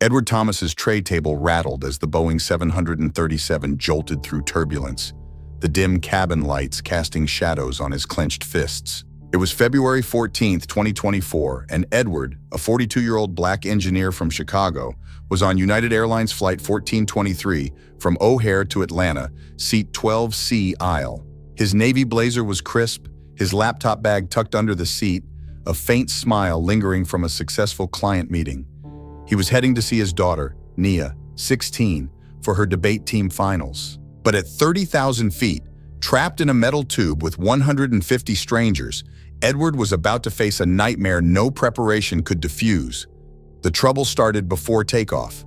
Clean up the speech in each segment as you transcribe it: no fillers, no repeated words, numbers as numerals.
Edward Thomas's tray table rattled as the Boeing 737 jolted through turbulence, the dim cabin lights casting shadows on his clenched fists. It was February 14th, 2024, and Edward, a 42-year-old black engineer from Chicago, was on United Airlines Flight 1423 from O'Hare to Atlanta, seat 12C aisle. His navy blazer was crisp, his laptop bag tucked under the seat, a faint smile lingering from a successful client meeting. He was heading to see his daughter, Nia, 16, for her debate team finals. But at 30,000 feet, trapped in a metal tube with 150 strangers, Edward was about to face a nightmare no preparation could diffuse. The trouble started before takeoff.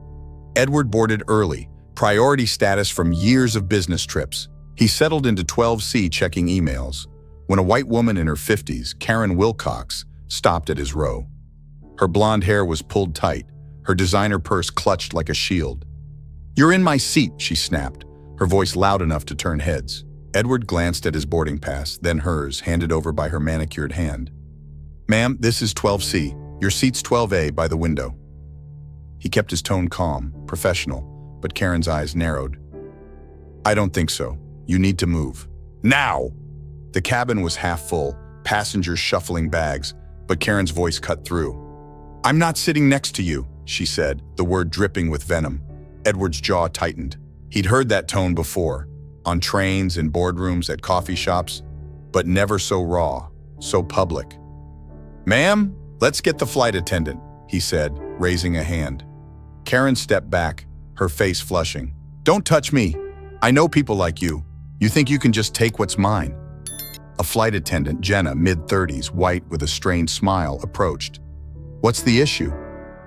Edward boarded early, priority status from years of business trips. He settled into 12C checking emails, when a white woman in her 50s, Karen Wilcox, stopped at his row. Her blonde hair was pulled tight, her designer purse clutched like a shield. "You're in my seat," she snapped, her voice loud enough to turn heads. Edward glanced at his boarding pass, then hers, handed over by her manicured hand. "Ma'am, this is 12C. Your seat's 12A by the window." He kept his tone calm, professional, but Karen's eyes narrowed. "I don't think so. You need to move. Now!" The cabin was half full, passengers shuffling bags, but Karen's voice cut through. "I'm not sitting next to you," she said, the word dripping with venom. Edward's jaw tightened. He'd heard that tone before, on trains, in boardrooms, at coffee shops, but never so raw, so public. "Ma'am, let's get the flight attendant," he said, raising a hand. Karen stepped back, her face flushing. "Don't touch me. I know people like you. You think you can just take what's mine?" A flight attendant, Jenna, mid-30s, white with a strained smile, approached. "What's the issue?"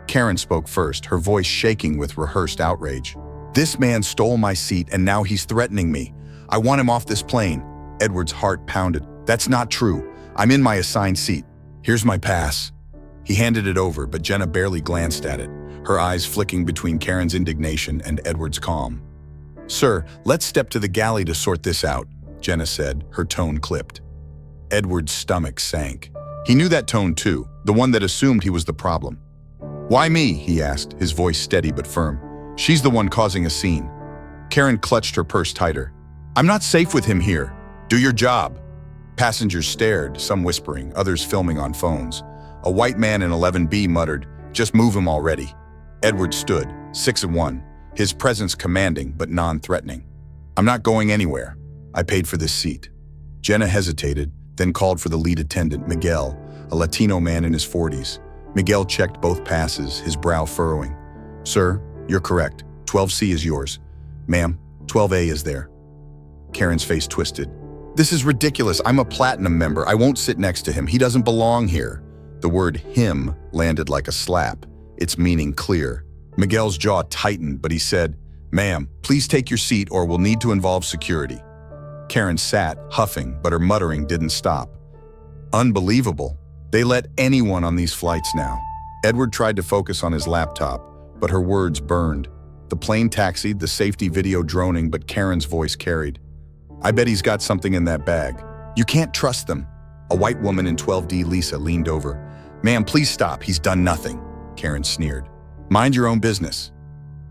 Karen spoke first, her voice shaking with rehearsed outrage. "This man stole my seat and now he's threatening me. I want him off this plane." Edward's heart pounded. "That's not true. I'm in my assigned seat. Here's my pass." He handed it over, but Jenna barely glanced at it, her eyes flicking between Karen's indignation and Edward's calm. "Sir, let's step to the galley to sort this out," Jenna said, her tone clipped. Edward's stomach sank. He knew that tone too, the one that assumed he was the problem. "Why me?" he asked, his voice steady but firm. "She's the one causing a scene." Karen clutched her purse tighter. "I'm not safe with him here. Do your job." Passengers stared, some whispering, others filming on phones. A white man in 11B muttered, "Just move him already." Edward stood, 6'1", his presence commanding but non-threatening. "I'm not going anywhere. I paid for this seat." Jenna hesitated, then called for the lead attendant, Miguel, a Latino man in his 40s. Miguel checked both passes, his brow furrowing. "Sir, you're correct. 12C is yours. Ma'am, 12A is there." Karen's face twisted. "This is ridiculous. I'm a platinum member. I won't sit next to him. He doesn't belong here." The word him landed like a slap, its meaning clear. Miguel's jaw tightened, but he said, "Ma'am, please take your seat or we'll need to involve security." Karen sat, huffing, but her muttering didn't stop. Unbelievable. They let anyone on these flights now. Edward tried to focus on his laptop, but her words burned. The plane taxied, the safety video droning, but Karen's voice carried. "I bet he's got something in that bag. You can't trust them." A white woman in 12D, Lisa, leaned over. "Ma'am, please stop. He's done nothing," Karen sneered. "Mind your own business."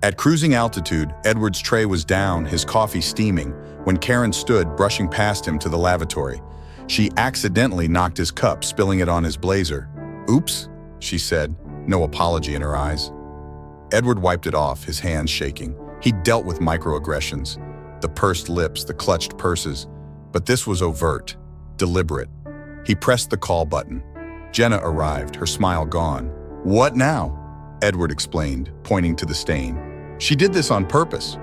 At cruising altitude, Edward's tray was down, his coffee steaming, when Karen stood, brushing past him to the lavatory. She accidentally knocked his cup, spilling it on his blazer. "Oops," she said, no apology in her eyes. Edward wiped it off, his hands shaking. He'd dealt with microaggressions, the pursed lips, the clutched purses, but this was overt, deliberate. He pressed the call button. Jenna arrived, her smile gone. "What now?" Edward explained, pointing to the stain. "She did this on purpose."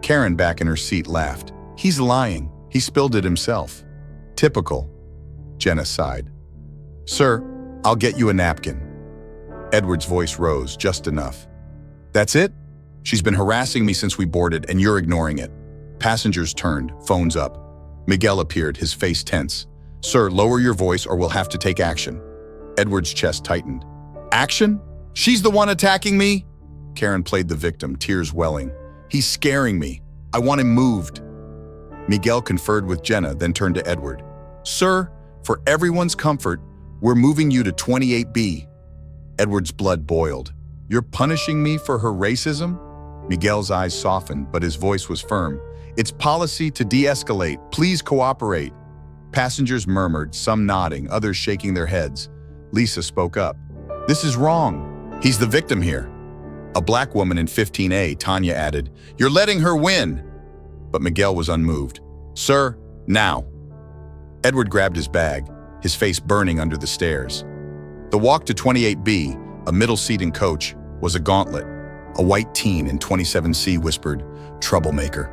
Karen, back in her seat, laughed. "He's lying. He spilled it himself." "Typical." Jenna sighed. "Sir, I'll get you a napkin." Edward's voice rose just enough. "That's it? She's been harassing me since we boarded, and you're ignoring it." Passengers turned, phones up. Miguel appeared, his face tense. "Sir, lower your voice or we'll have to take action." Edward's chest tightened. "Action? She's the one attacking me?" Karen played the victim, tears welling. "He's scaring me. I want him moved." Miguel conferred with Jenna, then turned to Edward. "Sir, for everyone's comfort, we're moving you to 28B." Edward's blood boiled. You're punishing me for her racism? Miguel's eyes softened, but his voice was firm. It's policy to de-escalate. Please cooperate. Passengers murmured, some nodding, others shaking their heads. Lisa spoke up. This is wrong. He's the victim here. A black woman in 15A, Tanya added, You're letting her win. But Miguel was unmoved. Sir, now. Edward grabbed his bag, his face burning under the stairs. The walk to 28B, a middle seat in coach, was a gauntlet. A white teen in 27C whispered, Troublemaker.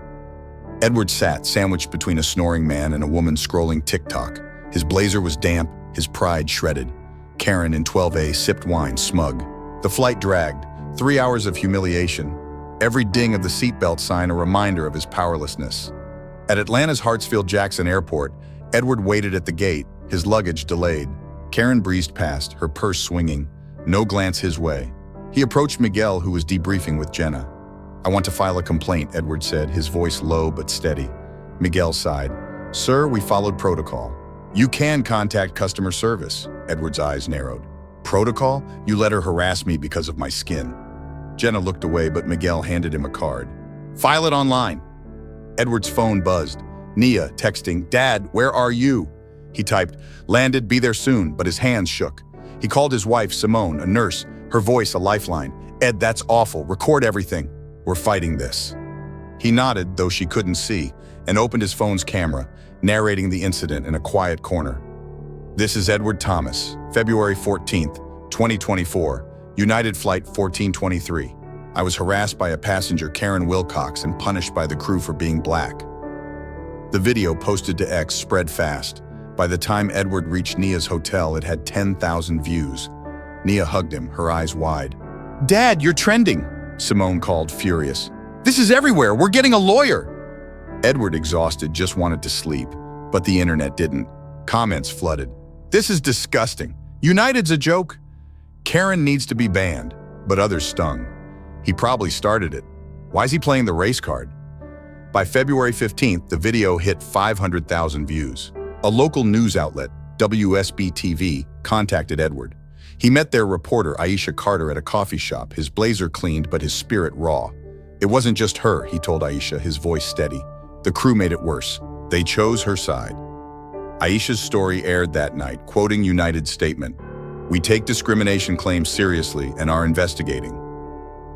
Edward sat, sandwiched between a snoring man and a woman scrolling TikTok. His blazer was damp, his pride shredded. Karen in 12A sipped wine, smug. The flight dragged, 3 hours of humiliation. Every ding of the seatbelt sign a reminder of his powerlessness. At Atlanta's Hartsfield-Jackson Airport, Edward waited at the gate, his luggage delayed. Karen breezed past, her purse swinging, no glance his way. He approached Miguel, who was debriefing with Jenna. I want to file a complaint, Edward said, his voice low but steady. Miguel sighed. Sir, we followed protocol. You can contact customer service. Edward's eyes narrowed. Protocol? You let her harass me because of my skin. Jenna looked away, but Miguel handed him a card. File it online. Edward's phone buzzed. Nia texting, Dad, where are you? He typed, landed, be there soon, but his hands shook. He called his wife, Simone, a nurse, her voice a lifeline. Ed, that's awful. Record everything. We're fighting this. He nodded, though she couldn't see, and opened his phone's camera, narrating the incident in a quiet corner. This is Edward Thomas, February 14th, 2024, United Flight 1423. I was harassed by a passenger, Karen Wilcox, and punished by the crew for being black. The video posted to X spread fast. By the time Edward reached Nia's hotel, it had 10,000 views. Nia hugged him, her eyes wide. Dad, you're trending, Simone called, furious. This is everywhere. We're getting a lawyer. Edward, exhausted, just wanted to sleep, but the internet didn't. Comments flooded. This is disgusting. United's a joke. Karen needs to be banned, but others stung. He probably started it. Why is he playing the race card? By February 15th, the video hit 500,000 views. A local news outlet, WSB-TV, contacted Edward. He met their reporter, Aisha Carter, at a coffee shop, his blazer cleaned but his spirit raw. It wasn't just her, he told Aisha, his voice steady. The crew made it worse. They chose her side. Aisha's story aired that night, quoting United's statement. We take discrimination claims seriously and are investigating.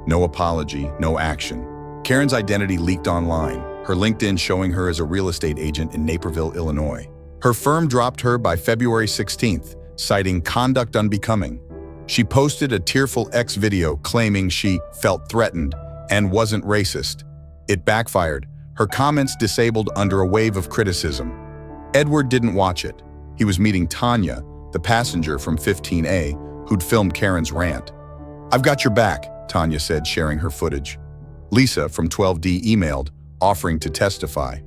No apology, no action. Karen's identity leaked online, her LinkedIn showing her as a real estate agent in Naperville, Illinois. Her firm dropped her by February 16th, citing conduct unbecoming. She posted a tearful X video claiming she felt threatened and wasn't racist. It backfired, her comments disabled under a wave of criticism. Edward didn't watch it. He was meeting Tanya, the passenger from 15A, who'd filmed Karen's rant. I've got your back, Tanya said, sharing her footage. Lisa from 12D emailed, offering to testify.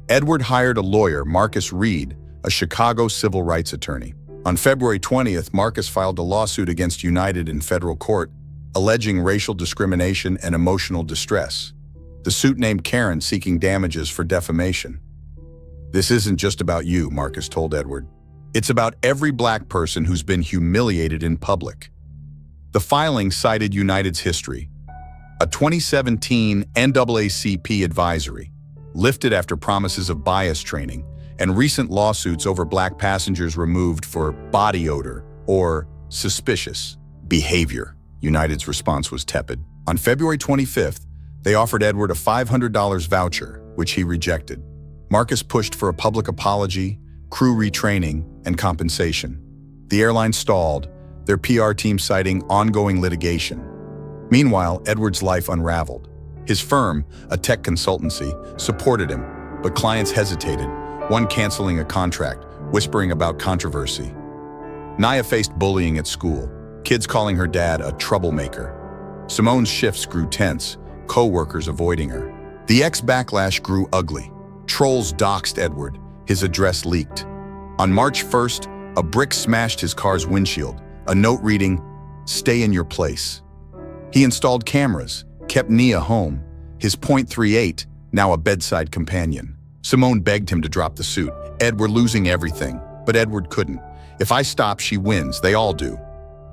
Edward hired a lawyer, Marcus Reed, a Chicago civil rights attorney. On February 20th, Marcus filed a lawsuit against United in federal court, alleging racial discrimination and emotional distress. The suit named Karen seeking damages for defamation. This isn't just about you, Marcus told Edward. It's about every black person who's been humiliated in public. The filing cited United's history, a 2017 NAACP advisory, lifted after promises of bias training, and recent lawsuits over black passengers removed for body odor or suspicious behavior. United's response was tepid. On February 25th, they offered Edward a $500 voucher, which he rejected. Marcus pushed for a public apology, crew retraining, and compensation. The airline stalled, their PR team citing ongoing litigation. Meanwhile, Edward's life unraveled. His firm, a tech consultancy, supported him, but clients hesitated, one canceling a contract, whispering about controversy. Nia faced bullying at school, kids calling her dad a troublemaker. Simone's shifts grew tense, co-workers avoiding her. The ex-backlash grew ugly. Trolls doxed Edward, his address leaked. On March 1st, a brick smashed his car's windshield, a note reading, "Stay in your place." He installed cameras, kept Nia home, his .38, now a bedside companion. Simone begged him to drop the suit. Ed, we're losing everything. But Edward couldn't. If I stop, she wins. They all do.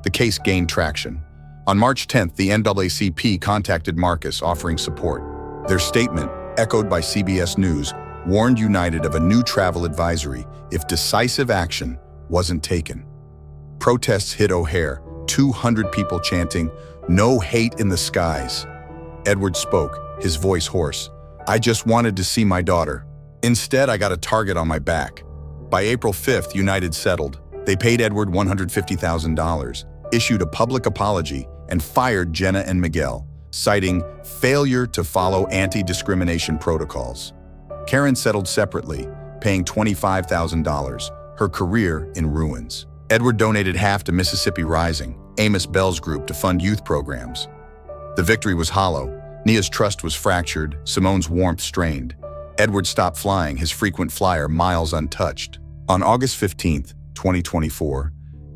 The case gained traction. On March 10th, the NAACP contacted Marcus, offering support. Their statement, echoed by CBS News, warned United of a new travel advisory if decisive action wasn't taken. Protests hit O'Hare, 200 people chanting, "No hate in the skies." Edward spoke, his voice hoarse. "I just wanted to see my daughter. Instead, I got a target on my back." By April 5th, United settled. They paid Edward $150,000, issued a public apology, and fired Jenna and Miguel, citing failure to follow anti-discrimination protocols. Karen settled separately, paying $25,000, her career in ruins. Edward donated half to Mississippi Rising, Amos Bell's group, to fund youth programs. The victory was hollow. Nia's trust was fractured, Simone's warmth strained. Edward stopped flying, his frequent flyer miles untouched. On August 15th, 2024,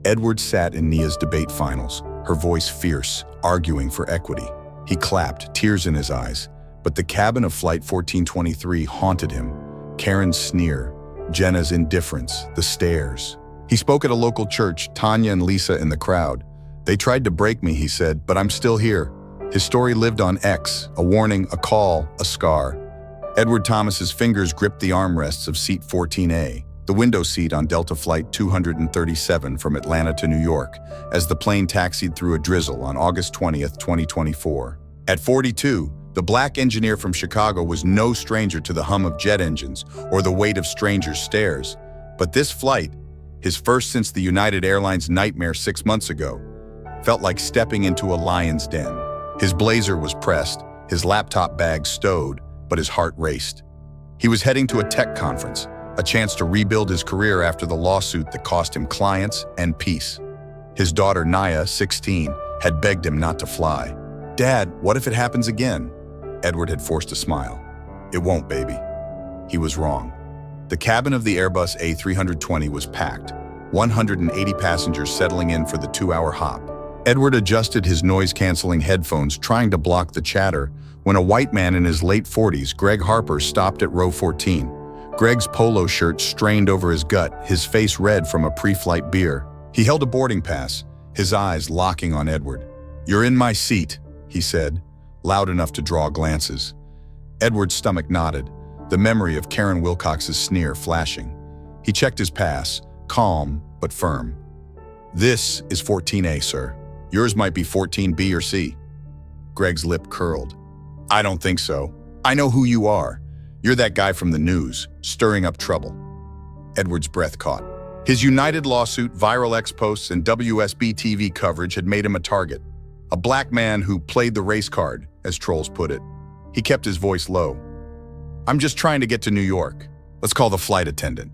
Edward sat in Nia's debate finals, her voice fierce, arguing for equity. He clapped, tears in his eyes, but the cabin of Flight 1423 haunted him. Karen's sneer, Jenna's indifference, the stares. He spoke at a local church, Tanya and Lisa in the crowd. "They tried to break me," he said, "but I'm still here." His story lived on X, a warning, a call, a scar. Edward Thomas's fingers gripped the armrests of seat 14A, the window seat on Delta Flight 237 from Atlanta to New York, as the plane taxied through a drizzle on August 20th, 2024. At 42, the black engineer from Chicago was no stranger to the hum of jet engines or the weight of strangers' stares. But this flight, his first since the United Airlines nightmare 6 months ago, felt like stepping into a lion's den. His blazer was pressed, his laptop bag stowed, but his heart raced. He was heading to a tech conference, a chance to rebuild his career after the lawsuit that cost him clients and peace. His daughter, Nia, 16, had begged him not to fly. "Dad, what if it happens again?" Edward had forced a smile. "It won't, baby." He was wrong. The cabin of the Airbus A320 was packed, 180 passengers settling in for the 2-hour hop. Edward adjusted his noise-canceling headphones, trying to block the chatter, when a white man in his late 40s, Greg Harper, stopped at row 14. Greg's polo shirt strained over his gut, his face red from a pre-flight beer. He held a boarding pass, his eyes locking on Edward. "You're in my seat," he said, loud enough to draw glances. Edward's stomach knotted, the memory of Karen Wilcox's sneer flashing. He checked his pass, calm but firm. "This is 14A, sir. Yours might be 14B or C." Greg's lip curled. "I don't think so. I know who you are. You're that guy from the news, stirring up trouble." Edward's breath caught. His United lawsuit, viral X posts, and WSB TV coverage had made him a target. A black man who played the race card, as trolls put it. He kept his voice low. "I'm just trying to get to New York. Let's call the flight attendant."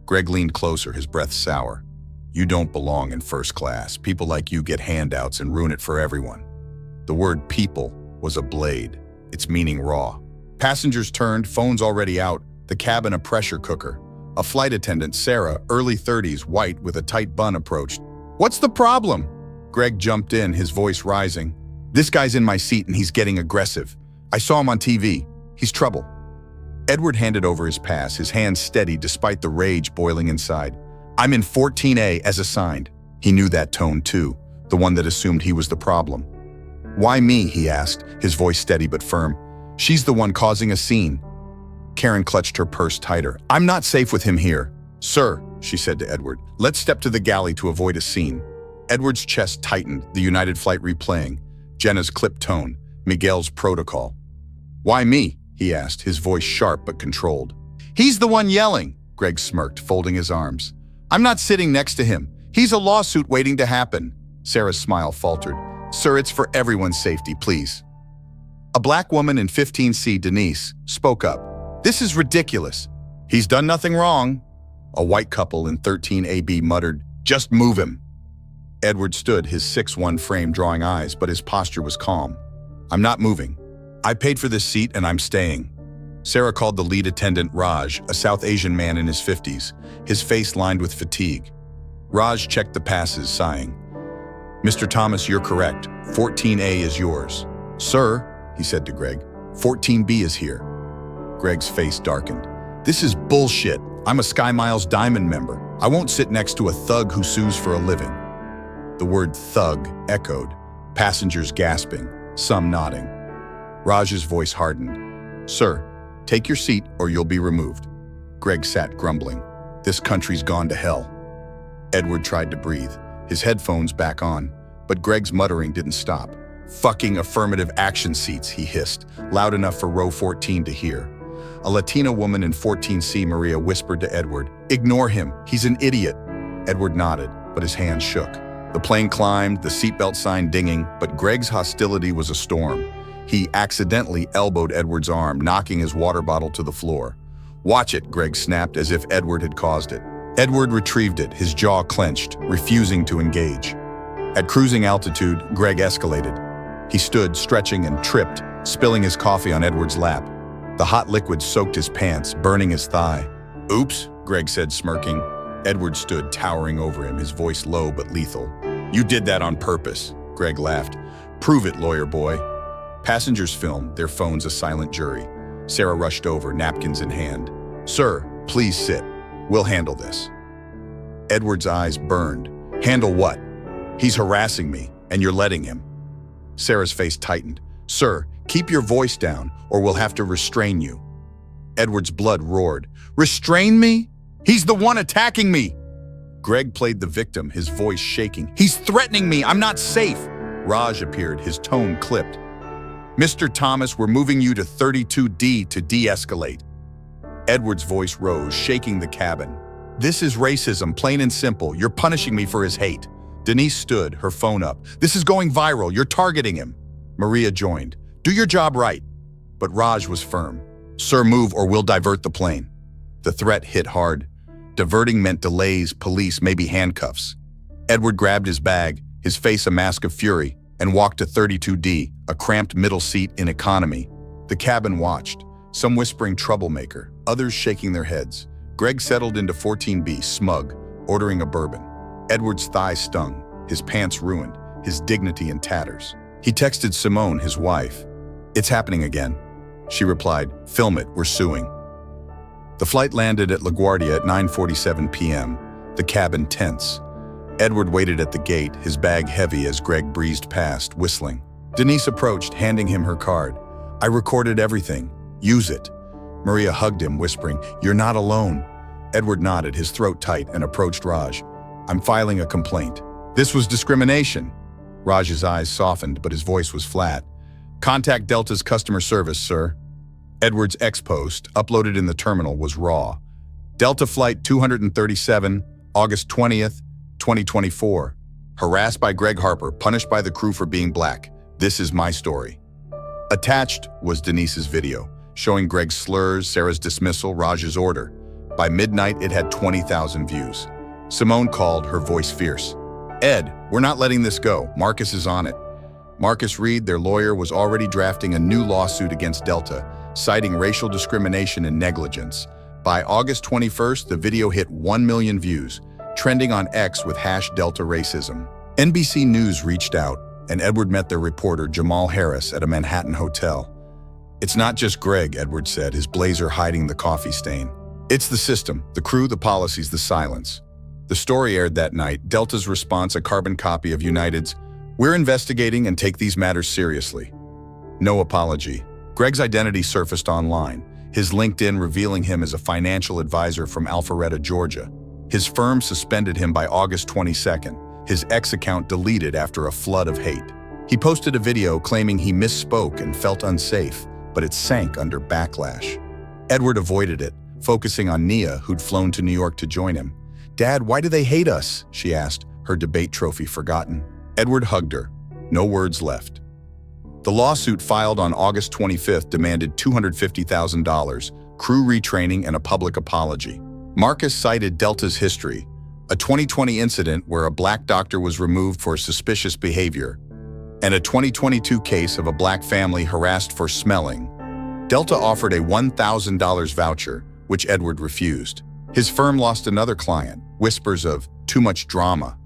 Greg leaned closer, his breath sour. "You don't belong in first class. People like you get handouts and ruin it for everyone." The word "people" was a blade, its meaning raw. Passengers turned, phones already out, the cabin a pressure cooker. A flight attendant, Sarah, early 30s, white with a tight bun, approached. "What's the problem?" Greg jumped in, his voice rising. "This guy's in my seat and he's getting aggressive. I saw him on TV. He's trouble." Edward handed over his pass, his hands steady despite the rage boiling inside. "I'm in 14A as assigned." He knew that tone too, the one that assumed he was the problem. "Why me?" he asked, his voice steady but firm. "She's the one causing a scene." Karen clutched her purse tighter. "I'm not safe with him here." "Sir," she said to Edward, "let's step to the galley to avoid a scene." Edward's chest tightened, the United flight replaying. Jenna's clipped tone, Miguel's protocol. "Why me?" he asked, his voice sharp but controlled. "He's the one yelling," Greg smirked, folding his arms. "I'm not sitting next to him. He's a lawsuit waiting to happen." Sarah's smile faltered. "Sir, it's for everyone's safety, please." A black woman in 15C, Denise, spoke up. "This is ridiculous." "He's done nothing wrong." A white couple in 13AB muttered, "Just move him." Edward stood, his 6'1" frame drawing eyes, but his posture was calm. "I'm not moving. I paid for this seat and I'm staying." Sarah called the lead attendant Raj, a South Asian man in his 50s, his face lined with fatigue. Raj checked the passes, sighing. "Mr. Thomas, you're correct. 14A is yours." "Sir," he said to Greg, "14B is here." Greg's face darkened. "This is bullshit. I'm a Sky Miles Diamond member. I won't sit next to a thug who sues for a living." The word thug echoed. Passengers gasping, some nodding. Raj's voice hardened. "Sir, take your seat or you'll be removed." Greg sat grumbling. This country's gone to hell. Edward tried to breathe, his headphones back on, but Greg's muttering didn't stop. "Fucking affirmative action seats," he hissed, loud enough for row 14 to hear. A Latina woman in 14C, Maria, whispered to Edward, "Ignore him, he's an idiot." Edward nodded, but his hands shook. The plane climbed, the seatbelt sign dinging, but Greg's hostility was a storm. He accidentally elbowed Edward's arm, knocking his water bottle to the floor. "Watch it," Greg snapped, as if Edward had caused it. Edward retrieved it, his jaw clenched, refusing to engage. At cruising altitude, Greg escalated. He stood, stretching, and tripped, spilling his coffee on Edward's lap. The hot liquid soaked his pants, burning his thigh. "Oops," Greg said, smirking. Edward stood, towering over him, his voice low but lethal. "You did that on purpose," Greg laughed. "Prove it, lawyer boy." Passengers filmed, their phones a silent jury. Sarah rushed over, napkins in hand. "Sir, please sit. We'll handle this." Edward's eyes burned. "Handle what?" "He's harassing me, and you're letting him." Sarah's face tightened. "Sir, keep your voice down, or we'll have to restrain you." Edward's blood roared. "Restrain me? He's the one attacking me!" Greg played the victim, his voice shaking. "He's threatening me! I'm not safe!" Raj appeared, his tone clipped. "Mr. Thomas, we're moving you to 32D to de-escalate." Edward's voice rose, shaking the cabin. "This is racism, plain and simple. You're punishing me for his hate." Denise stood, her phone up. "This is going viral. You're targeting him." Maria joined. "Do your job right." But Raj was firm. "Sir, move or we'll divert the plane." The threat hit hard. Diverting meant delays, police, maybe handcuffs. Edward grabbed his bag, his face a mask of fury, and walked to 32D, a cramped middle seat in economy. The cabin watched, some whispering troublemaker, others shaking their heads. Greg settled into 14B, smug, ordering a bourbon. Edward's thighs stung, his pants ruined, his dignity in tatters. He texted Simone, his wife. "It's happening again." She replied, "Film it, we're suing." The flight landed at LaGuardia at 9:47 p.m., the cabin tense. Edward waited at the gate, his bag heavy as Greg breezed past, whistling. Denise approached, handing him her card. "I recorded everything. Use it." Maria hugged him, whispering, "You're not alone." Edward nodded, his throat tight, and approached Raj. "I'm filing a complaint." "This was discrimination." Raj's eyes softened, but his voice was flat. "Contact Delta's customer service, sir." Edward's ex-post, uploaded in the terminal, was raw. "Delta Flight 237, August 20th, 2024. Harassed by Greg Harper, punished by the crew for being black. This is my story." Attached was Denise's video, showing Greg's slurs, Sarah's dismissal, Raj's order. By midnight, it had 20,000 views. Simone called, her voice fierce. "Ed, we're not letting this go. Marcus is on it." Marcus Reed, their lawyer, was already drafting a new lawsuit against Delta, citing racial discrimination and negligence. By August 21st, the video hit 1 million views, trending on X with #DeltaRacism. NBC News reached out, and Edward met their reporter, Jamal Harris, at a Manhattan hotel. "It's not just Greg," Edward said, his blazer hiding the coffee stain. "It's the system, the crew, the policies, the silence." The story aired that night, Delta's response a carbon copy of United's, "We're investigating and take these matters seriously." No apology. Greg's identity surfaced online, his LinkedIn revealing him as a financial advisor from Alpharetta, Georgia. His firm suspended him by August 22nd, his X account deleted after a flood of hate. He posted a video claiming he misspoke and felt unsafe, but it sank under backlash. Edward avoided it, focusing on Nia, who'd flown to New York to join him. "Dad, why do they hate us?" she asked, her debate trophy forgotten. Edward hugged her. No words left. The lawsuit filed on August 25th demanded $250,000, crew retraining, and a public apology. Marcus cited Delta's history, a 2020 incident where a black doctor was removed for suspicious behavior, and a 2022 case of a black family harassed for smelling. Delta offered a $1,000 voucher, which Edward refused. His firm lost another client, whispers of too much drama.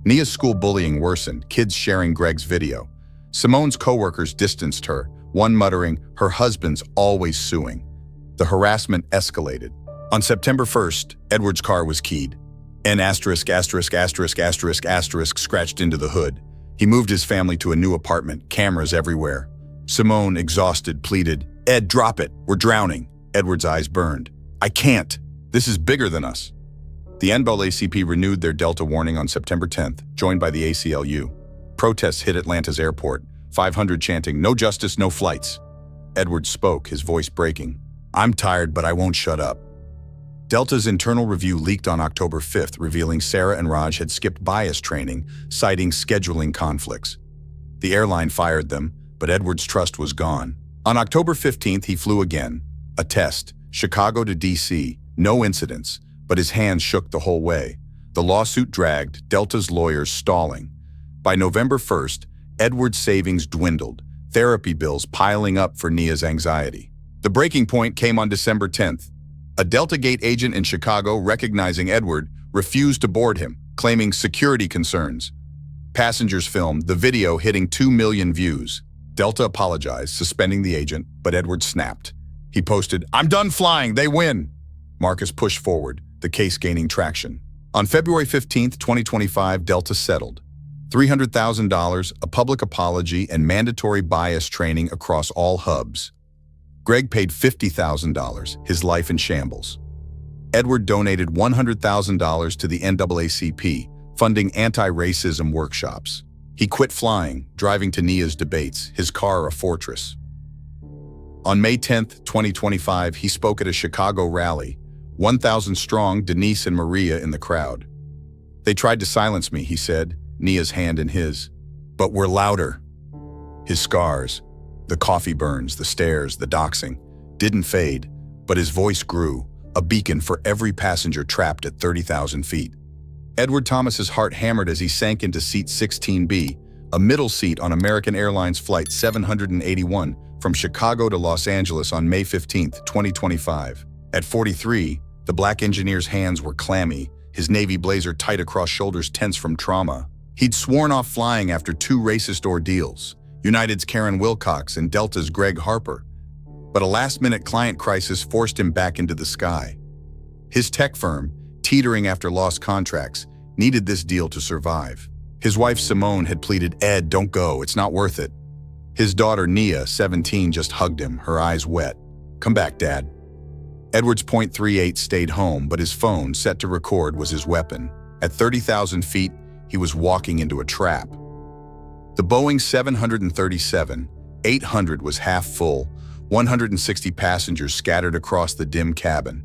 Nia's school bullying worsened, kids sharing Greg's video. Simone's coworkers distanced her, one muttering, "Her husband's always suing." The harassment escalated. On September 1st, Edward's car was keyed. N******* scratched into the hood. He moved his family to a new apartment, cameras everywhere. Simone, exhausted, pleaded, "Ed, drop it. We're drowning." Edward's eyes burned. "I can't. This is bigger than us." The NAACP renewed their Delta warning on September 10th, joined by the ACLU. Protests hit Atlanta's airport, 500 chanting, "No justice, no flights." Edward spoke, his voice breaking. "I'm tired, but I won't shut up." Delta's internal review leaked on October 5th, revealing Sarah and Raj had skipped bias training, citing scheduling conflicts. The airline fired them, but Edward's trust was gone. On October 15th, he flew again. A test, Chicago to DC, no incidents, but his hands shook the whole way. The lawsuit dragged, Delta's lawyers stalling. By November 1st, Edward's savings dwindled, therapy bills piling up for Nia's anxiety. The breaking point came on December 10th. A Delta Gate agent in Chicago, recognizing Edward, refused to board him, claiming security concerns. Passengers filmed, the video hitting 2 million views. Delta apologized, suspending the agent, but Edward snapped. He posted, "I'm done flying, they win." Marcus pushed forward, the case gaining traction. On February 15th, 2025, Delta settled. $300,000, a public apology, and mandatory bias training across all hubs. Greg paid $50,000, his life in shambles. Edward donated $100,000 to the NAACP, funding anti-racism workshops. He quit flying, driving to Nia's debates, his car a fortress. On May 10th, 2025, he spoke at a Chicago rally, 1,000 strong, Denise and Maria in the crowd. "They tried to silence me," he said, Nia's hand in his. "But we're louder." His scars, the coffee burns, the stares, the doxing, didn't fade, but his voice grew, a beacon for every passenger trapped at 30,000 feet. Edward Thomas's heart hammered as he sank into seat 16B, a middle seat on American Airlines Flight 781 from Chicago to Los Angeles on May 15th, 2025. At 43, the black engineer's hands were clammy, his navy blazer tight across shoulders tense from trauma. He'd sworn off flying after 2 racist ordeals, United's Karen Wilcox and Delta's Greg Harper. But a last-minute client crisis forced him back into the sky. His tech firm, teetering after lost contracts, needed this deal to survive. His wife Simone had pleaded, "Ed, don't go, it's not worth it." His daughter Nia, 17, just hugged him, her eyes wet. "Come back, Dad." Edward's .38 stayed home, but his phone, set to record, was his weapon. At 30,000 feet, he was walking into a trap. The Boeing 737-800 was half full, 160 passengers scattered across the dim cabin.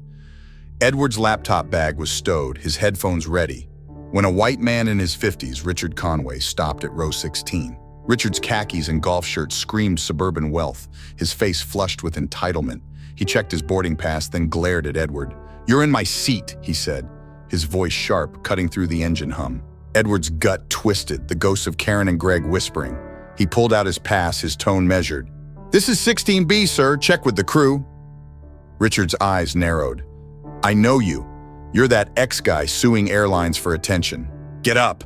Edward's laptop bag was stowed, his headphones ready, when a white man in his 50s, Richard Conway, stopped at row 16. Richard's khakis and golf shirt screamed suburban wealth, his face flushed with entitlement. He checked his boarding pass, then glared at Edward. "You're in my seat," he said, his voice sharp, cutting through the engine hum. Edward's gut twisted, the ghosts of Karen and Greg whispering. He pulled out his pass, his tone measured. "This is 16B, sir. Check with the crew." Richard's eyes narrowed. "I know you. You're that ex-guy suing airlines for attention. Get up."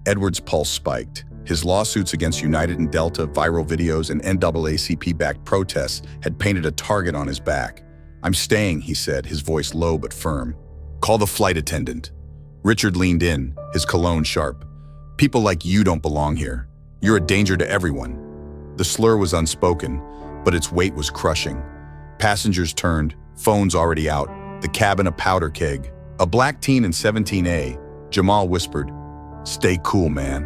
Edward's pulse spiked. His lawsuits against United and Delta, viral videos, and NAACP-backed protests had painted a target on his back. "I'm staying," he said, his voice low but firm. "Call the flight attendant." Richard leaned in, his cologne sharp. "People like you don't belong here. You're a danger to everyone." The slur was unspoken, but its weight was crushing. Passengers turned, phones already out, the cabin a powder keg. A black teen in 17A, Jamal whispered, "Stay cool, man."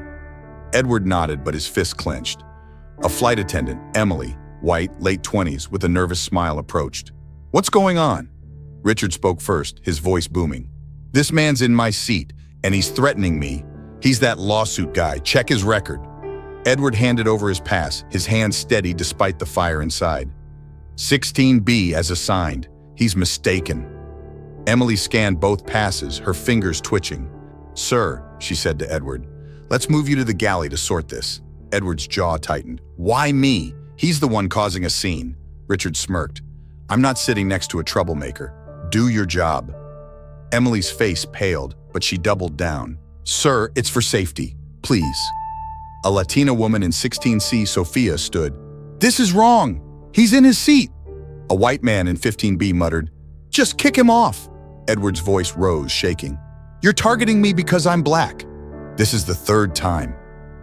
Edward nodded, but his fist clenched. A flight attendant, Emily, white, late 20s, with a nervous smile approached. "What's going on?" Richard spoke first, his voice booming. "This man's in my seat, and he's threatening me. He's that lawsuit guy. Check his record." Edward handed over his pass, his hand steady despite the fire inside. 16B as assigned. He's mistaken. Emily scanned both passes, her fingers twitching. "Sir," she said to Edward, "let's move you to the galley to sort this." Edward's jaw tightened. "Why me? He's the one causing a scene." Richard smirked. "I'm not sitting next to a troublemaker. Do your job." Emily's face paled, but she doubled down. "Sir, it's for safety. Please." A Latina woman in 16C, Sophia, stood. "This is wrong. He's in his seat." A white man in 15B muttered, "Just kick him off." Edward's voice rose, shaking. "You're targeting me because I'm black." "This is the 3rd time."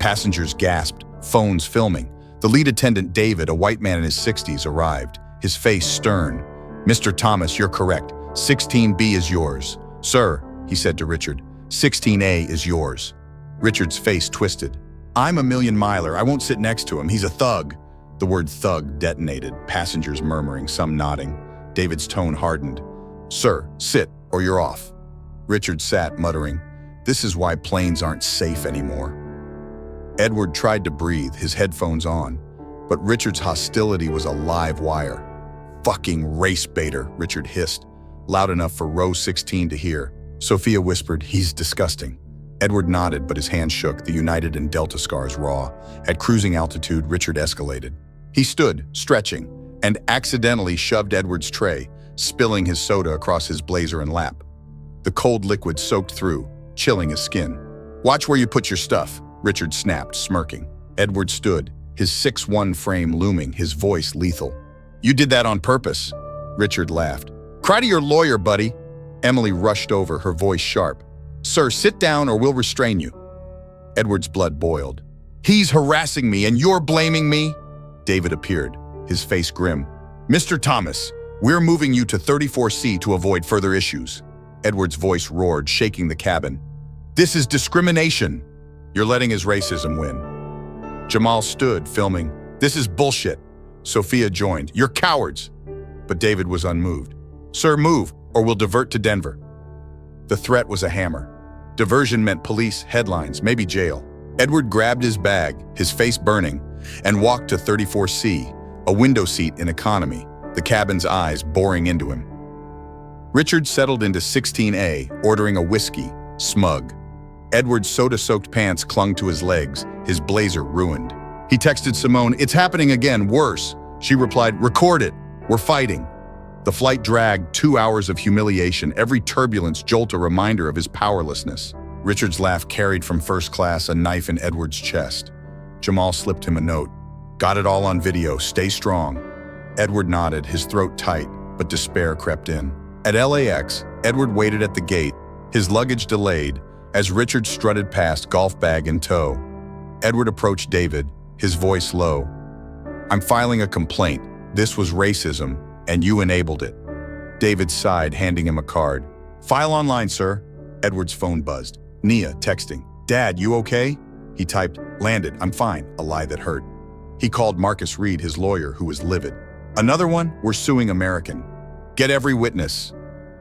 Passengers gasped, phones filming. The lead attendant, David, a white man in his 60s, arrived, his face stern. "Mr. Thomas, you're correct. 16B is yours." "Sir," he said to Richard, "16A is yours." Richard's face twisted. "I'm a million-miler. I won't sit next to him. He's a thug." The word thug detonated, passengers murmuring, some nodding. David's tone hardened. "Sir, sit, or you're off." Richard sat, muttering, "This is why planes aren't safe anymore." Edward tried to breathe, his headphones on, but Richard's hostility was a live wire. "Fucking race baiter," Richard hissed, loud enough for row 16 to hear. Sophia whispered, "He's disgusting." Edward nodded, but his hand shook, the United and Delta scars raw. At cruising altitude, Richard escalated. He stood, stretching, and accidentally shoved Edward's tray, spilling his soda across his blazer and lap. The cold liquid soaked through, chilling his skin. "Watch where you put your stuff," Richard snapped, smirking. Edward stood, his 6'1" frame looming, his voice lethal. "You did that on purpose," Richard laughed. "Cry to your lawyer, buddy." Emily rushed over, her voice sharp. "Sir, sit down or we'll restrain you." Edward's blood boiled. "He's harassing me and you're blaming me?" David appeared, his face grim. "Mr. Thomas, we're moving you to 34C to avoid further issues." Edward's voice roared, shaking the cabin. "This is discrimination." "You're letting his racism win." Jamal stood, filming. "This is bullshit." Sophia joined. "You're cowards." But David was unmoved. "Sir, move, or we'll divert to Denver." The threat was a hammer. Diversion meant police, headlines, maybe jail. Edward grabbed his bag, his face burning, and walked to 34C, a window seat in economy, the cabin's eyes boring into him. Richard settled into 16A, ordering a whiskey, smug. Edward's soda-soaked pants clung to his legs, his blazer ruined. He texted Simone, "It's happening again, worse." She replied, "Record it, we're fighting." The flight dragged, 2 hours of humiliation, every turbulence jolt a reminder of his powerlessness. Richard's laugh carried from first class, a knife in Edward's chest. Jamal slipped him a note. "Got it all on video, stay strong." Edward nodded, his throat tight, but despair crept in. At LAX, Edward waited at the gate, his luggage delayed, as Richard strutted past, golf bag in tow. Edward approached David, his voice low. "I'm filing a complaint. This was racism, and you enabled it." David sighed, handing him a card. "File online, sir." Edward's phone buzzed. Nia texting. "Dad, you okay?" He typed, "Landed, I'm fine," a lie that hurt. He called Marcus Reed, his lawyer, who was livid. "Another one? We're suing American. Get every witness."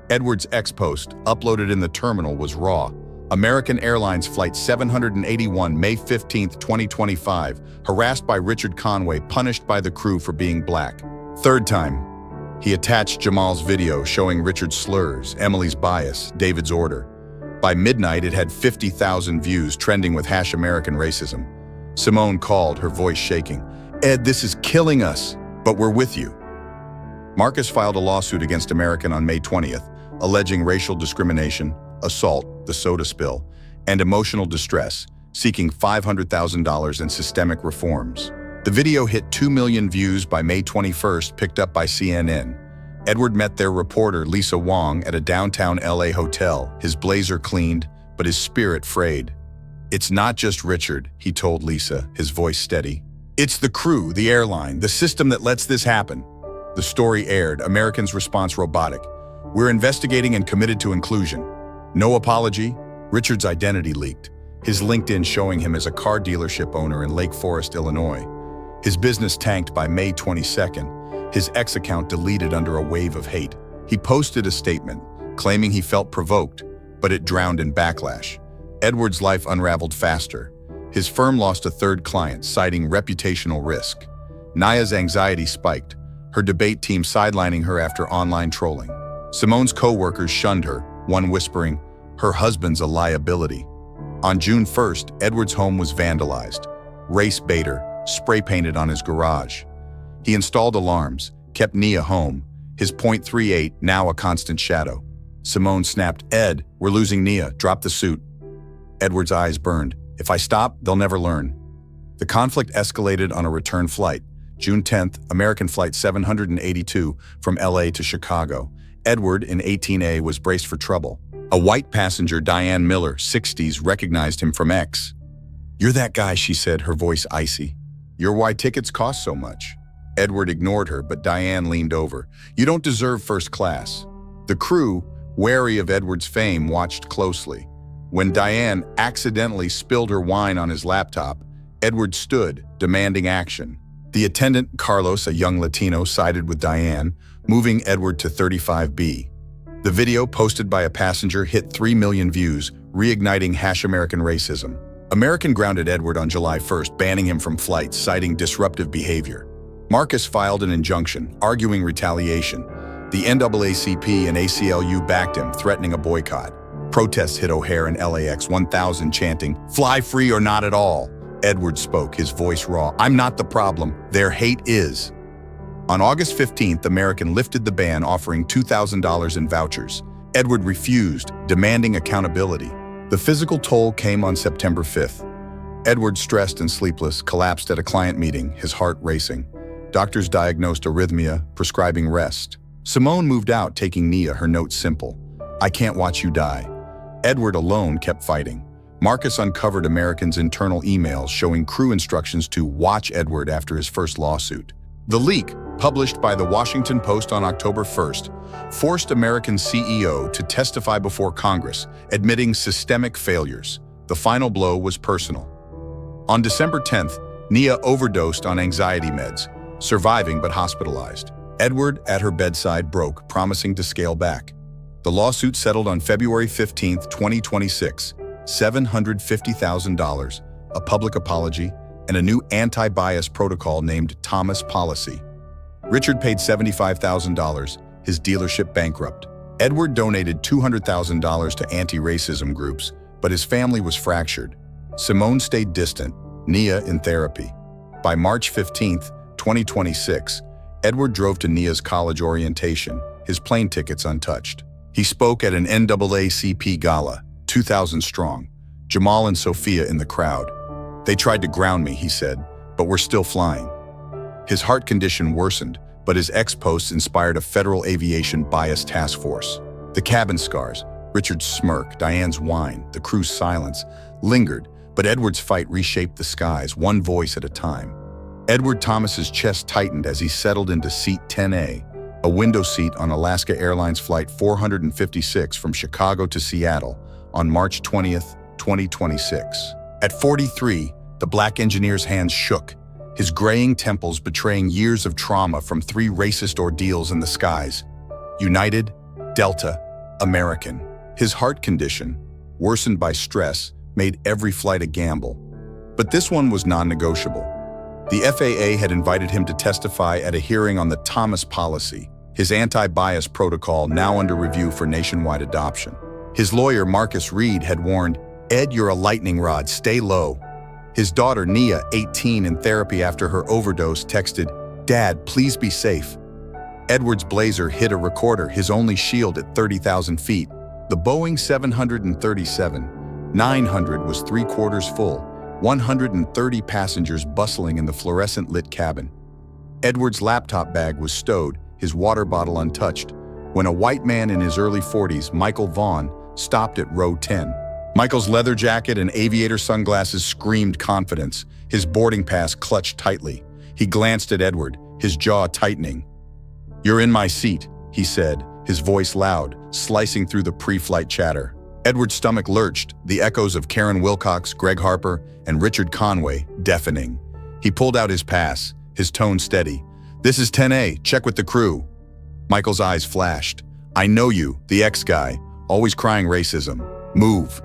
Edward's ex-post, uploaded in the terminal, was raw. American Airlines Flight 781, May 15, 2025, harassed by Richard Conway, punished by the crew for being black. Third time. He attached Jamal's video showing Richard's slurs, Emily's bias, David's order. By midnight, it had 50,000 views, trending with #American racism. Simone called, her voice shaking. "Ed, this is killing us, but we're with you." Marcus filed a lawsuit against American on May 20th, alleging racial discrimination, assault, the soda spill, and emotional distress, seeking $500,000 in systemic reforms. The video hit 2 million views by May 21st, picked up by CNN. Edward met their reporter, Lisa Wong, at a downtown LA hotel, his blazer cleaned, but his spirit frayed. "It's not just Richard," he told Lisa, his voice steady. "It's the crew, the airline, the system that lets this happen." The story aired, Americans' response robotic. "We're investigating and committed to inclusion." No apology. Richard's identity leaked, his LinkedIn showing him as a car dealership owner in Lake Forest, Illinois. His business tanked by May 22nd, his ex account deleted under a wave of hate. He posted a statement, claiming he felt provoked, but it drowned in backlash. Edward's life unraveled faster. His firm lost a third client, citing reputational risk. Naya's anxiety spiked, her debate team sidelining her after online trolling. Simone's co-workers shunned her, one whispering, "Her husband's a liability." On June 1st, Edward's home was vandalized. Race baiter, spray painted on his garage. He installed alarms, kept Nia home, his .38 now a constant shadow. Simone snapped, "Ed, we're losing Nia, drop the suit." Edward's eyes burned. "If I stop, they'll never learn." The conflict escalated on a return flight. June 10th, American Flight 782 from LA to Chicago. Edward, in 18A, was braced for trouble. A white passenger, Diane Miller, 60s, recognized him from X. "You're that guy," she said, her voice icy. "You're why tickets cost so much." Edward ignored her, but Diane leaned over. "You don't deserve first class." The crew, wary of Edward's fame, watched closely. When Diane accidentally spilled her wine on his laptop, Edward stood, demanding action. The attendant, Carlos, a young Latino, sided with Diane, moving Edward to 35B. The video, posted by a passenger, hit 3 million views, reigniting #American racism. American grounded Edward on July 1st, banning him from flights, citing disruptive behavior. Marcus filed an injunction, arguing retaliation. The NAACP and ACLU backed him, threatening a boycott. Protests hit O'Hare and LAX 1000, chanting, "Fly free or not at all." Edward spoke, his voice raw. "I'm not the problem. Their hate is." On August 15th, American lifted the ban, offering $2,000 in vouchers. Edward refused, demanding accountability. The physical toll came on September 5th. Edward, stressed and sleepless, collapsed at a client meeting, his heart racing. Doctors diagnosed arrhythmia, prescribing rest. Simone moved out, taking Nia, her note simple: "I can't watch you die." Edward alone kept fighting. Marcus uncovered American's internal emails showing crew instructions to watch Edward after his first lawsuit. The leak, published by the Washington Post on October 1st, forced American CEO to testify before Congress, admitting systemic failures. The final blow was personal. On December 10th, Nia overdosed on anxiety meds, surviving but hospitalized. Edward, at her bedside, broke, promising to scale back. The lawsuit settled on February 15th, 2026, $750,000, a public apology, and a new anti-bias protocol named Thomas Policy. Richard paid $75,000, his dealership bankrupt. Edward donated $200,000 to anti-racism groups, but his family was fractured. Simone stayed distant, Nia in therapy. By March 15th, 2026, Edward drove to Nia's college orientation, his plane tickets untouched. He spoke at an NAACP gala, 2,000 strong, Jamal and Sophia in the crowd. "They tried to ground me," he said, "but we're still flying." His heart condition worsened, but his ex-posts inspired a federal aviation bias task force. The cabin scars, Richard's smirk, Diane's whine, the crew's silence, lingered, but Edward's fight reshaped the skies, one voice at a time. Edward Thomas's chest tightened as he settled into seat 10A, a window seat on Alaska Airlines Flight 456 from Chicago to Seattle on March 20th, 2026. At 43, the black engineer's hands shook, his graying temples betraying years of trauma from 3 racist ordeals in the skies. United, Delta, American. His heart condition, worsened by stress, made every flight a gamble. But this one was non-negotiable. The FAA had invited him to testify at a hearing on the Thomas Policy, his anti-bias protocol now under review for nationwide adoption. His lawyer, Marcus Reed, had warned, "Ed, you're a lightning rod, stay low." His daughter, Nia, 18, in therapy after her overdose, texted, "Dad, please be safe." Edward's Blazer hit a recorder, his only shield, at 30,000 feet. The Boeing 737-900 was 3/4 full, 130 passengers bustling in the fluorescent-lit cabin. Edward's laptop bag was stowed, his water bottle untouched, when a white man in his early 40s, Michael Vaughn, stopped at row 10. Michael's leather jacket and aviator sunglasses screamed confidence, his boarding pass clutched tightly. He glanced at Edward, his jaw tightening. "You're in my seat," he said, his voice loud, slicing through the pre-flight chatter. Edward's stomach lurched, the echoes of Karen Wilcox, Greg Harper, and Richard Conway deafening. He pulled out his pass, his tone steady. "This is 10A, check with the crew." Michael's eyes flashed. "I know you, the ex-guy, always crying racism. Move."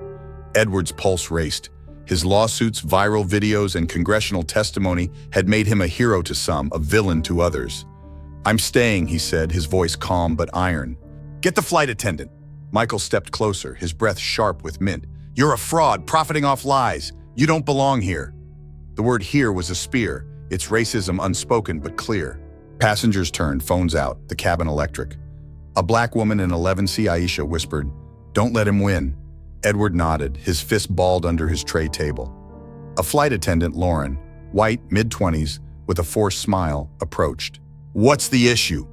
Edward's pulse raced. His lawsuits, viral videos, and congressional testimony had made him a hero to some, a villain to others. "I'm staying," he said, his voice calm but iron. "Get the flight attendant." Michael stepped closer, his breath sharp with mint. "You're a fraud, profiting off lies. You don't belong here." The word "here" was a spear, its racism unspoken but clear. Passengers turned, phones out, the cabin electric. A black woman in 11C, Aisha, whispered, "Don't let him win." Edward nodded, his fist balled under his tray table. A flight attendant, Lauren, white, mid-20s, with a forced smile, approached. "What's the issue?"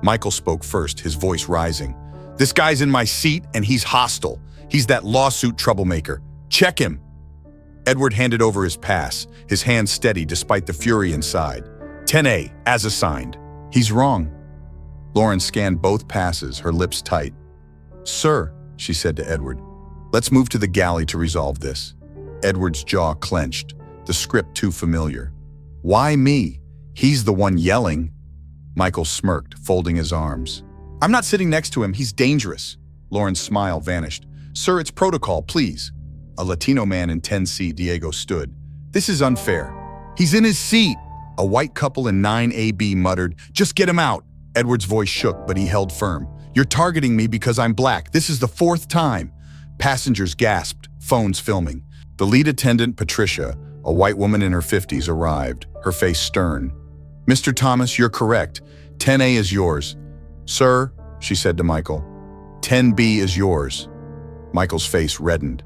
Michael spoke first, his voice rising. "This guy's in my seat and he's hostile. He's that lawsuit troublemaker. Check him." Edward handed over his pass, his hand steady despite the fury inside. 10A, as assigned. He's wrong. Lauren scanned both passes, her lips tight. Sir, she said to Edward, let's move to the galley to resolve this. Edward's jaw clenched, the script too familiar. Why me? He's the one yelling. Michael smirked, folding his arms. I'm not sitting next to him, he's dangerous. Lauren's smile vanished. Sir, it's protocol, please. A Latino man in 10C, Diego stood. This is unfair. He's in his seat. A white couple in 9AB muttered, just get him out. Edward's voice shook, but he held firm. You're targeting me because I'm black. This is the 4th time. Passengers gasped, phones filming. The lead attendant, Patricia, a white woman in her 50s, arrived, her face stern. Mr. Thomas, you're correct. 10A is yours. Sir, she said to Michael, 10B is yours. Michael's face reddened.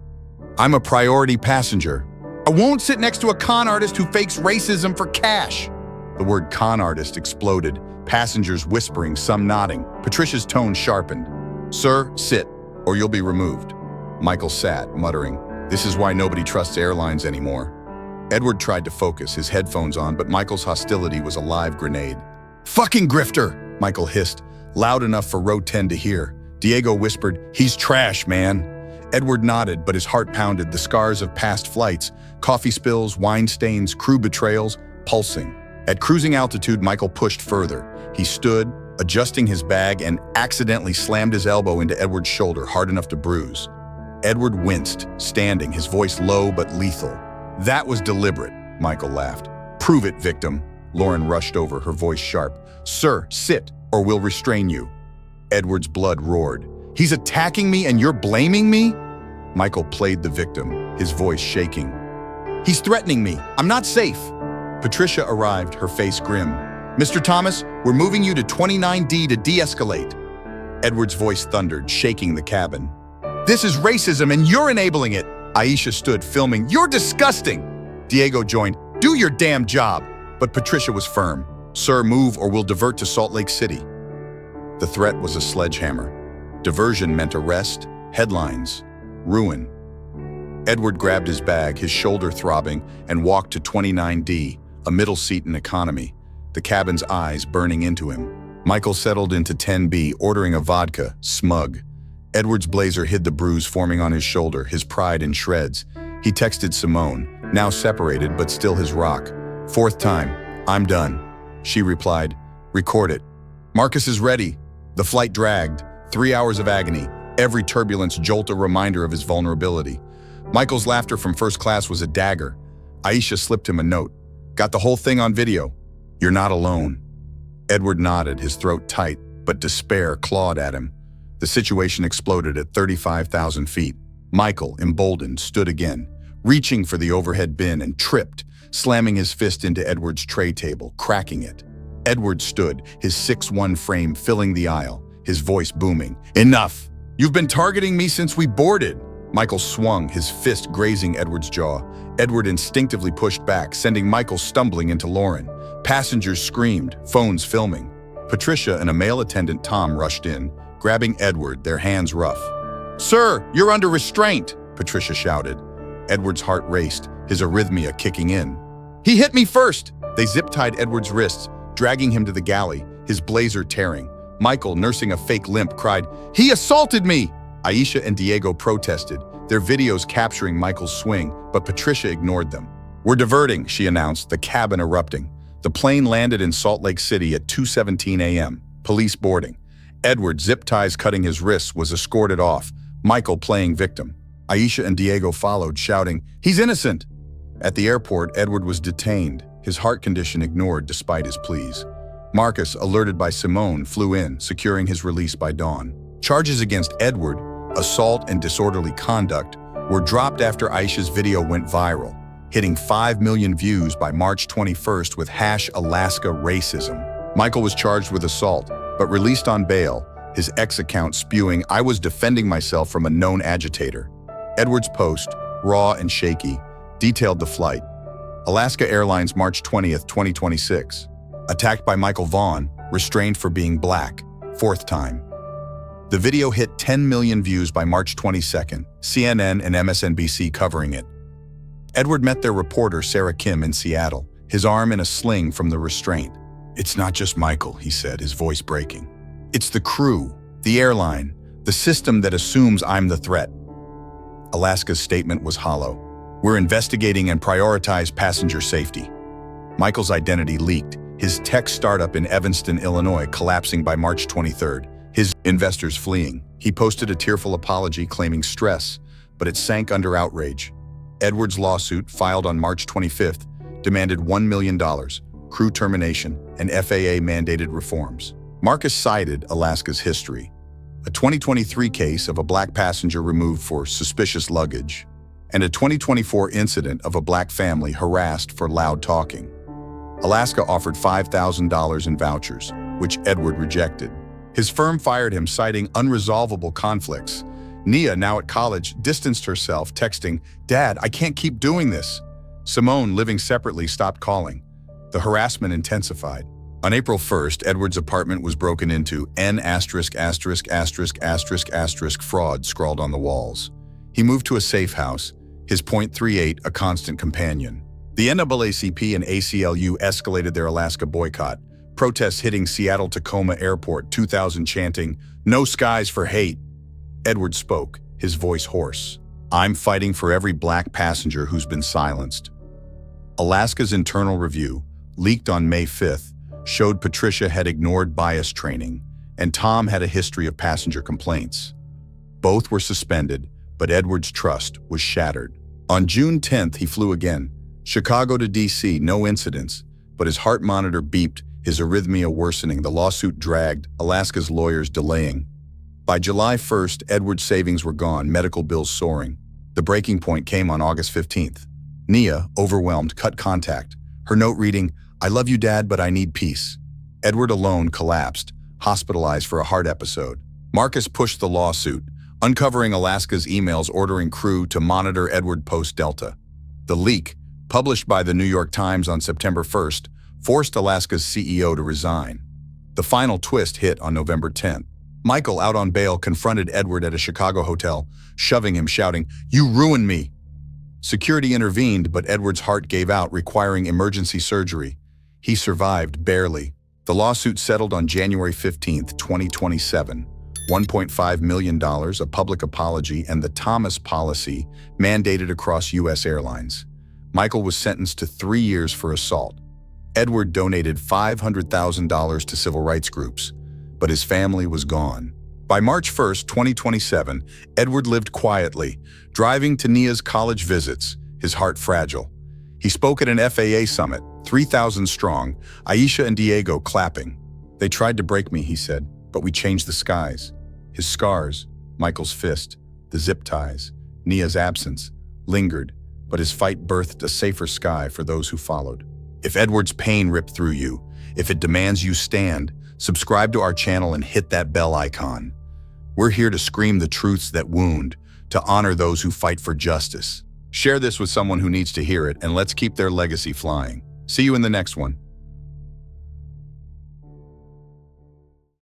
I'm a priority passenger. I won't sit next to a con artist who fakes racism for cash. The word con artist exploded, passengers whispering, some nodding. Patricia's tone sharpened. Sir, sit, or you'll be removed. Michael sat, muttering, this is why nobody trusts airlines anymore. Edward tried to focus, his headphones on, but Michael's hostility was a live grenade. Fucking grifter, Michael hissed, loud enough for row 10 to hear. Diego whispered, he's trash, man. Edward nodded, but his heart pounded, the scars of past flights, coffee spills, wine stains, crew betrayals, pulsing. At cruising altitude, Michael pushed further. He stood, adjusting his bag, and accidentally slammed his elbow into Edward's shoulder, hard enough to bruise. Edward winced, standing, his voice low but lethal. That was deliberate, Michael laughed. Prove it, victim. Lauren rushed over, her voice sharp. Sir, sit, or we'll restrain you. Edward's blood roared. He's attacking me and you're blaming me? Michael played the victim, his voice shaking. He's threatening me. I'm not safe. Patricia arrived, her face grim. Mr. Thomas, we're moving you to 29D to de-escalate. Edward's voice thundered, shaking the cabin. This is racism and you're enabling it. Aisha stood, filming. You're disgusting. Diego joined. Do your damn job. But Patricia was firm. Sir, move or we'll divert to Salt Lake City. The threat was a sledgehammer. Diversion meant arrest, headlines, ruin. Edward grabbed his bag, his shoulder throbbing, and walked to 29D, a middle seat in economy, the cabin's eyes burning into him. Michael settled into 10B, ordering a vodka, smug. Edward's blazer hid the bruise forming on his shoulder, his pride in shreds. He texted Simone, now separated but still his rock. 4th time, I'm done. She replied, record it. Marcus is ready. The flight dragged. 3 hours of agony. Every turbulence jolt a reminder of his vulnerability. Michael's laughter from first class was a dagger. Aisha slipped him a note. Got the whole thing on video. You're not alone. Edward nodded, his throat tight, but despair clawed at him. The situation exploded at 35,000 feet. Michael, emboldened, stood again, reaching for the overhead bin and tripped, slamming his fist into Edward's tray table, cracking it. Edward stood, his 6'1" frame filling the aisle, his voice booming. Enough! You've been targeting me since we boarded! Michael swung, his fist grazing Edward's jaw. Edward instinctively pushed back, sending Michael stumbling into Lauren. Passengers screamed, phones filming. Patricia and a male attendant, Tom, rushed in, grabbing Edward, their hands rough. Sir, you're under restraint, Patricia shouted. Edward's heart raced, his arrhythmia kicking in. He hit me first! They zip-tied Edward's wrists, dragging him to the galley, his blazer tearing. Michael, nursing a fake limp, cried, He assaulted me! Aisha and Diego protested, their videos capturing Michael's swing, but Patricia ignored them. We're diverting, she announced, the cabin erupting. The plane landed in Salt Lake City at 2:17 a.m., police boarding. Edward, zip ties cutting his wrists, was escorted off, Michael playing victim. Aisha and Diego followed, shouting, He's innocent! At the airport, Edward was detained, his heart condition ignored despite his pleas. Marcus, alerted by Simone, flew in, securing his release by dawn. Charges against Edward, assault and disorderly conduct, were dropped after Aisha's video went viral, hitting 5 million views by March 21st with #AlaskaRacism. Michael was charged with assault, but released on bail, his X account spewing, I was defending myself from a known agitator. Edward's post, raw and shaky, detailed the flight. Alaska Airlines, March 20th, 2026. Attacked by Michael Vaughn, restrained for being black, 4th time. The video hit 10 million views by March 22nd, CNN and MSNBC covering it. Edward met their reporter, Sarah Kim, in Seattle, his arm in a sling from the restraint. "It's not just Michael," he said, his voice breaking. "It's the crew, the airline, the system that assumes I'm the threat." Alaska's statement was hollow. "We're investigating and prioritize passenger safety." Michael's identity leaked, his tech startup in Evanston, Illinois, collapsing by March 23rd, his investors fleeing. He posted a tearful apology claiming stress, but it sank under outrage. Edward's lawsuit, filed on March 25th, demanded $1 million, crew termination, and FAA-mandated reforms. Marcus cited Alaska's history, a 2023 case of a black passenger removed for suspicious luggage, and a 2024 incident of a black family harassed for loud talking. Alaska offered $5,000 in vouchers, which Edward rejected. His firm fired him, citing unresolvable conflicts. Nia, now at college, distanced herself, texting, "Dad, I can't keep doing this." Simone, living separately, stopped calling. The harassment intensified. On April 1st, Edward's apartment was broken into, N******** fraud scrawled on the walls. He moved to a safe house, his .38 a constant companion. The NAACP and ACLU escalated their Alaska boycott, protests hitting Seattle-Tacoma Airport, 2,000 chanting, "No skies for hate." Edward spoke, his voice hoarse. "I'm fighting for every black passenger who's been silenced." Alaska's internal review, leaked on May 5th, showed Patricia had ignored bias training, and Tom had a history of passenger complaints. Both were suspended, but Edward's trust was shattered. On June 10th, he flew again. Chicago to DC, no incidents, but his heart monitor beeped, his arrhythmia worsening, the lawsuit dragged, Alaska's lawyers delaying. By July 1st, Edward's savings were gone, medical bills soaring. The breaking point came on August 15th. Nia, overwhelmed, cut contact, her note reading, "I love you, Dad, but I need peace." Edward alone collapsed, hospitalized for a heart episode. Marcus pushed the lawsuit, uncovering Alaska's emails ordering crew to monitor Edward post-Delta. The leak, published by the New York Times on September 1st, forced Alaska's CEO to resign. The final twist hit on November 10th. Michael, out on bail, confronted Edward at a Chicago hotel, shoving him, shouting, "You ruined me!" Security intervened, but Edward's heart gave out, requiring emergency surgery. He survived, barely. The lawsuit settled on January 15th, 2027. $1.5 million, a public apology, and the Thomas policy mandated across U.S. airlines. Michael was sentenced to 3 years for assault. Edward donated $500,000 to civil rights groups, but his family was gone. By March 1st, 2027, Edward lived quietly, driving to Nia's college visits, his heart fragile. He spoke at an FAA summit, 3,000 strong, Aisha and Diego clapping. "They tried to break me," he said, "but we changed the skies." His scars, Michael's fist, the zip ties, Nia's absence, lingered, but his fight birthed a safer sky for those who followed. If Edward's pain ripped through you, if it demands you stand, subscribe to our channel and hit that bell icon. We're here to scream the truths that wound, to honor those who fight for justice. Share this with someone who needs to hear it, and let's keep their legacy flying. See you in the next one.